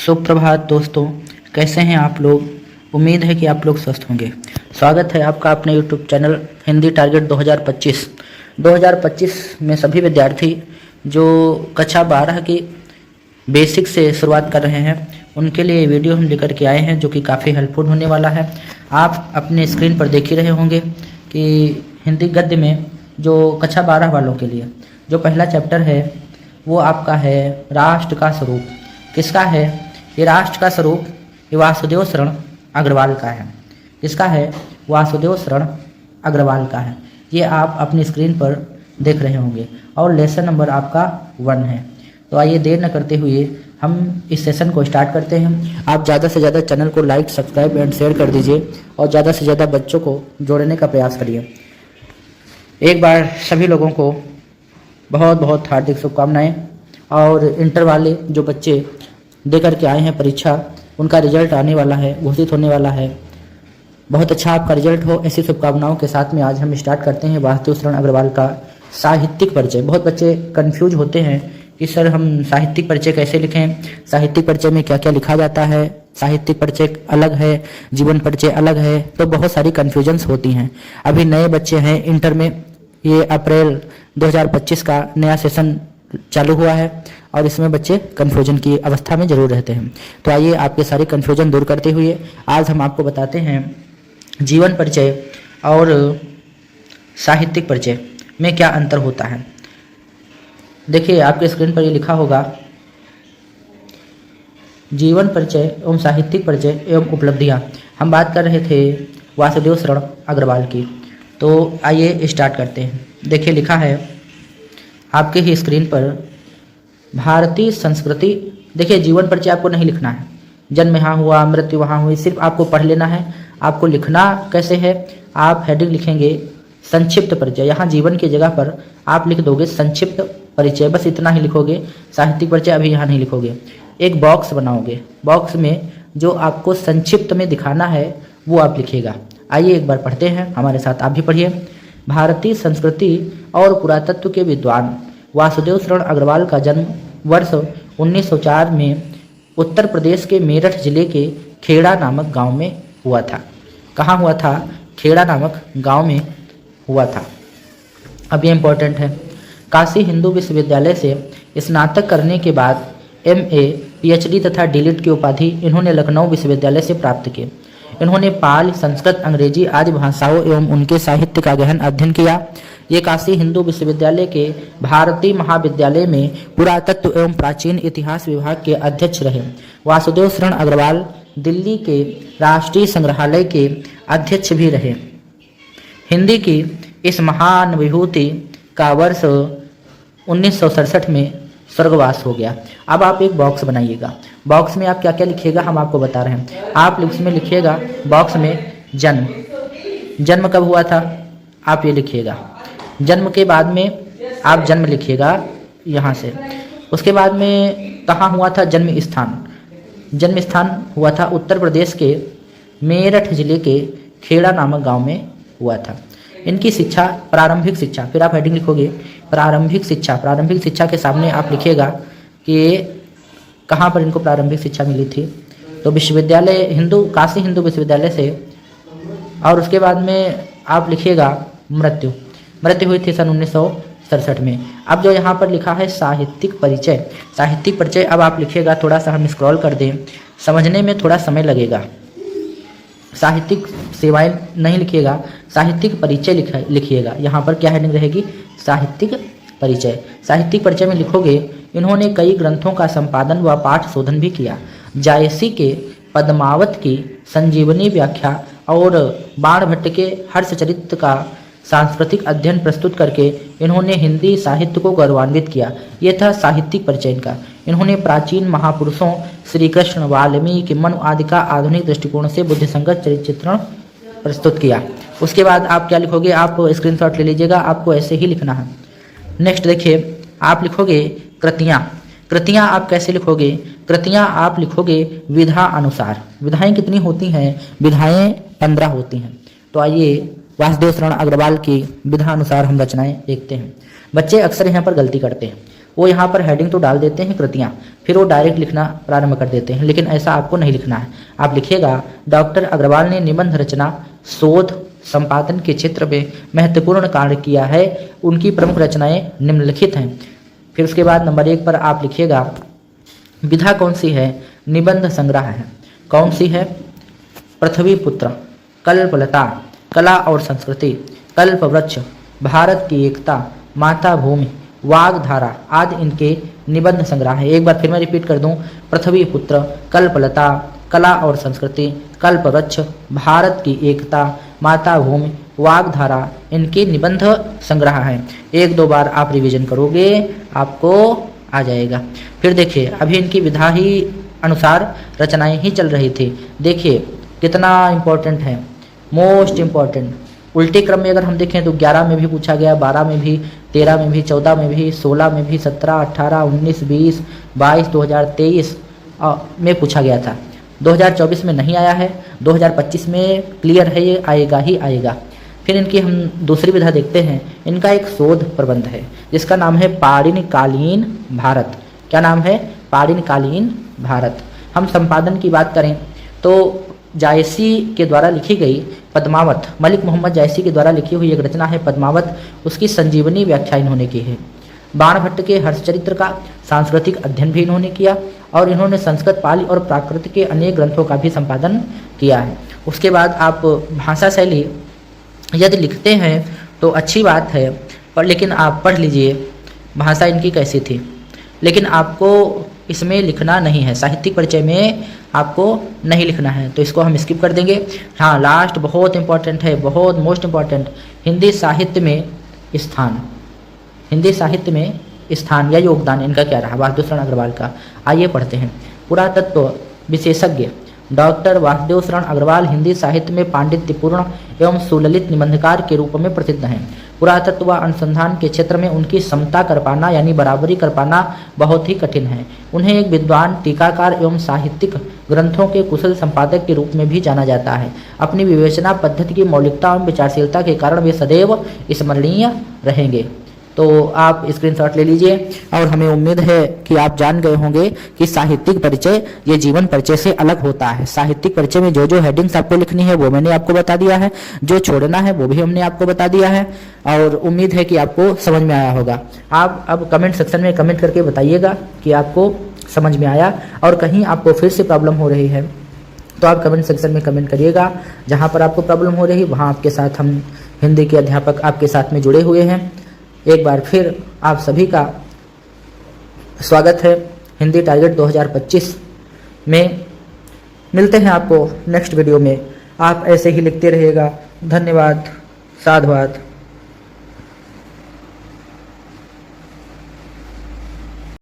सुप्रभात दोस्तों, कैसे हैं आप लोग। उम्मीद है कि आप लोग स्वस्थ होंगे। स्वागत है आपका अपने यूट्यूब चैनल हिंदी टारगेट 2025 में सभी विद्यार्थी जो कक्षा 12 की बेसिक से शुरुआत कर रहे हैं उनके लिए वीडियो हम लेकर के आए हैं जो कि काफ़ी हेल्पफुल होने वाला है। आप अपने स्क्रीन पर देख ही रहे होंगे कि हिंदी गद्य में जो कक्षा 12 वालों के लिए जो पहला चैप्टर है वो आपका है राष्ट्र का स्वरूप। किसका है ये राष्ट्र का स्वरूप? ये वासुदेव शरण अग्रवाल का है। किसका है? वासुदेव शरण अग्रवाल का है। ये आप अपनी स्क्रीन पर देख रहे होंगे और लेसन नंबर आपका 1 है। तो आइए देर न करते हुए हम इस सेशन को स्टार्ट करते हैं। आप ज़्यादा से ज़्यादा चैनल को लाइक, सब्सक्राइब एंड शेयर कर दीजिए और ज़्यादा से ज़्यादा बच्चों को जोड़ने का प्रयास करिए। एक बार सभी लोगों को बहुत बहुत हार्दिक शुभकामनाएं। और इंटर वाले जो बच्चे दे करके आए हैं परीक्षा, उनका रिजल्ट आने वाला है, घोषित होने वाला है। बहुत अच्छा आपका रिजल्ट हो, ऐसी शुभकामनाओं के साथ में आज हम स्टार्ट करते हैं वासुदेव शरण अग्रवाल का साहित्यिक परिचय। बहुत बच्चे कंफ्यूज होते हैं कि सर हम साहित्यिक परिचय कैसे लिखें, साहित्यिक परिचय में क्या क्या लिखा जाता है, साहित्यिक परिचय अलग है, जीवन परिचय अलग है। तो बहुत सारी कन्फ्यूजन्स होती हैं। अभी नए बच्चे हैं इंटर में, ये अप्रैल 2025 का नया सेशन चालू हुआ है और इसमें बच्चे कन्फ्यूजन की अवस्था में जरूर रहते हैं। तो आइए आपके सारे कन्फ्यूजन दूर करते हुए आज हम आपको बताते हैं जीवन परिचय और साहित्यिक परिचय में क्या अंतर होता है। देखिए आपके स्क्रीन पर ये लिखा होगा जीवन परिचय एवं साहित्यिक परिचय एवं उपलब्धियाँ। हम बात कर रहे थे वासुदेव शरण अग्रवाल की। तो आइए स्टार्ट करते हैं। देखिए लिखा है आपके ही स्क्रीन पर भारतीय संस्कृति। देखिए जीवन परिचय आपको नहीं लिखना है, जन्म यहाँ हुआ, मृत्यु वहाँ हुई, सिर्फ आपको पढ़ लेना है। आपको लिखना कैसे है, आप हेडिंग लिखेंगे संक्षिप्त परिचय। यहाँ जीवन की जगह पर आप लिख दोगे संक्षिप्त परिचय, बस इतना ही लिखोगे। साहित्यिक परिचय अभी यहाँ नहीं लिखोगे। एक बॉक्स बनाओगे, बॉक्स में जो आपको संक्षिप्त में दिखाना है वो आप लिखिएगा। आइए एक बार पढ़ते हैं, हमारे साथ आप भी पढ़िए। भारतीय संस्कृति और पुरातत्व के विद्वान वासुदेव शरण अग्रवाल का जन्म वर्ष 1904 में उत्तर प्रदेश के मेरठ जिले के खेड़ा नामक गांव में हुआ था। कहाँ हुआ था? खेड़ा नामक गांव में हुआ था। अब ये इम्पोर्टेंट है। काशी हिंदू विश्वविद्यालय से स्नातक करने के बाद MA, PhD तथा DLIT की उपाधि इन्होंने लखनऊ विश्वविद्यालय से प्राप्त की। इन्होंने पाली, संस्कृत, अंग्रेजी आदि भाषाओं एवं उनके साहित्य का गहन अध्ययन किया। ये काशी हिंदू विश्वविद्यालय के भारतीय महाविद्यालय में पुरातत्व एवं प्राचीन इतिहास विभाग के अध्यक्ष रहे। वासुदेव शरण अग्रवाल दिल्ली के राष्ट्रीय संग्रहालय के अध्यक्ष भी रहे। हिंदी की इस महान विभूति का वर्ष 1967 में स्वर्गवास हो गया। अब आप एक बॉक्स बनाइएगा। बॉक्स में आप क्या क्या लिखिएगा हम आपको बता रहे हैं। आप उसमें लिखिएगा बॉक्स में जन्म। जन्म कब हुआ था आप ये लिखिएगा। जन्म के बाद में आप जन्म लिखिएगा यहाँ से। उसके बाद में कहाँ हुआ था जन्म स्थान? जन्म स्थान हुआ था उत्तर प्रदेश के मेरठ जिले के खेड़ा नामक गांव में हुआ था। इनकी शिक्षा, प्रारंभिक शिक्षा, फिर आप हेडिंग लिखोगे प्रारंभिक शिक्षा। प्रारंभिक शिक्षा के सामने आप लिखिएगा कि कहाँ पर इनको प्रारंभिक शिक्षा मिली थी। तो विश्वविद्यालय काशी हिंदू विश्वविद्यालय से। और उसके बाद में आप लिखिएगा मृत्यु हुई थी सन 1967 में। अब जो यहाँ पर लिखा है साहित्यिक परिचय, साहित्यिक परिचय अब आप लिखिएगा। थोड़ा सा हम स्क्रॉल कर दें, समझने में थोड़ा समय लगेगा। साहित्यिक सेवाएं नहीं लिखिएगा, साहित्यिक परिचय लिखिएगा। यहाँ पर क्या हेडिंग रहेगी? साहित्यिक परिचय। साहित्यिक परिचय में लिखोगे इन्होंने कई ग्रंथों का संपादन व पाठ शोधन भी किया। जायसी के पद्मावत की संजीवनी व्याख्या और बाणभट्ट के हर्षचरित्र का सांस्कृतिक अध्ययन प्रस्तुत करके इन्होंने हिंदी साहित्य को गौरवान्वित किया। ये था साहित्यिक परिचय इनका। इन्होंने प्राचीन महापुरुषों श्री कृष्ण, वाल्मीकि, मनु आदि का आधुनिक दृष्टिकोण से बुद्धिसंगत चरित्र चित्रण प्रस्तुत किया। उसके बाद आप क्या लिखोगे? आप स्क्रीनशॉट ले लीजिएगा, आपको ऐसे ही लिखना है। नेक्स्ट देखिए, आप लिखोगे कृतियाँ। कृतियाँ आप कैसे लिखोगे? कृतियाँ आप लिखोगे विधा अनुसार। विधाएं कितनी होती हैं? विधाएं 15 होती हैं। तो आइए वासुदेव शरण अग्रवाल की विधा अनुसार हम रचनाएं देखते हैं। बच्चे अक्सर यहाँ पर गलती करते हैं। वो यहाँ पर हेडिंग तो डाल देते हैं कृतियाँ, फिर वो डायरेक्ट लिखना प्रारंभ कर देते हैं, लेकिन ऐसा आपको नहीं लिखना है। आप लिखिएगा डॉक्टर अग्रवाल ने निबंध रचना, शोध, संपादन के क्षेत्र में महत्वपूर्ण कार्य किया है, उनकी प्रमुख रचनाएं निम्नलिखित हैं। फिर उसके बाद नंबर 1 पर आप लिखिएगा विधा कौन सी है, निबंध संग्रह है। कौन सी है? पृथ्वी पुत्र, कल्पलता, कला और संस्कृति, कल्पवृक्ष, भारत की एकता, माता भूमि, वागधारा आदि इनके निबंध संग्रह है। एक बार फिर मैं रिपीट कर दूं, पृथ्वी पुत्र, कल्पलता, कला और संस्कृति, कल्पवृक्ष, भारत की एकता, माता भूमि, वागधारा इनके निबंध संग्रह हैं। 1-2 बार आप रिवीजन करोगे आपको आ जाएगा। फिर देखिए अभी इनकी विधा ही अनुसार रचनाएं ही चल रही थी। देखिए कितना इम्पोर्टेंट है, मोस्ट इम्पॉर्टेंट। उल्टे क्रम में अगर हम देखें तो 11 में भी पूछा गया, 12 में भी, 13 में भी, 14 में भी, 16 में भी, 17, 18, 19, 20, 22, 2023 में पूछा गया था। 2024 में नहीं आया है, 2025 में क्लियर है, ये आएगा ही आएगा। फिर इनकी हम दूसरी विधा देखते हैं। इनका एक शोध प्रबंध है जिसका नाम है पाणिनिकालीन भारत। क्या नाम है? पाणिनिकालीन भारत। हम संपादन की बात करें तो जायसी के द्वारा लिखी गई पद्मावत, मलिक मोहम्मद जायसी के द्वारा लिखी हुई एक रचना है पद्मावत, उसकी संजीवनी व्याख्या इन्होंने की है। बाणभट्ट के हर्षचरित्र का सांस्कृतिक अध्ययन भी इन्होंने किया और इन्होंने संस्कृत, पाली और प्राकृत के अनेक ग्रंथों का भी संपादन किया है। उसके बाद आप भाषा शैली यदि लिखते हैं तो अच्छी बात है, पर लेकिन आप पढ़ लीजिए भाषा इनकी कैसी थी, लेकिन आपको इसमें लिखना नहीं है, साहित्यिक परिचय में आपको नहीं लिखना है, तो इसको हम स्किप कर देंगे। हाँ, लास्ट बहुत इंपॉर्टेंट है, बहुत मोस्ट इम्पॉर्टेंट, हिंदी साहित्य में स्थान, हिंदी साहित्य में स्थान या योगदान इनका क्या रहा, वासुदेव शरण अग्रवाल का। आइए पढ़ते हैं। पुरातत्व विशेषज्ञ डॉक्टर वासुदेव शरण अग्रवाल हिंदी साहित्य में पांडित्यपूर्ण एवं सुललित निबंधकार के रूप में प्रसिद्ध हैं। पुरातत्व व अनुसंधान के क्षेत्र में उनकी समता कर पाना यानी बराबरी कर पाना बहुत ही कठिन है। उन्हें एक विद्वान, टीकाकार एवं साहित्यिक ग्रंथों के कुशल संपादक के रूप में भी जाना जाता है। अपनी विवेचना पद्धति की मौलिकता एवं विचारशीलता के कारण वे सदैव स्मरणीय रहेंगे। तो आप स्क्रीनशॉट ले लीजिए और हमें उम्मीद है कि आप जान गए होंगे कि साहित्यिक परिचय ये जीवन परिचय से अलग होता है। साहित्यिक परिचय में जो जो हेडिंग्स आपको लिखनी है वो मैंने आपको बता दिया है, जो छोड़ना है वो भी हमने आपको बता दिया है और उम्मीद है कि आपको समझ में आया होगा। आप अब कमेंट सेक्शन में कमेंट करके बताइएगा कि आपको समझ में आया, और कहीं आपको फिर से प्रॉब्लम हो रही है तो आप कमेंट सेक्शन में कमेंट करिएगा। जहाँ पर आपको प्रॉब्लम हो रही वहाँ आपके साथ हम हिंदी के अध्यापक आपके साथ में जुड़े हुए हैं। एक बार फिर आप सभी का स्वागत है हिंदी टारगेट 2025 में। मिलते हैं आपको नेक्स्ट वीडियो में। आप ऐसे ही लिखते रहिएगा। धन्यवाद, साधुवाद।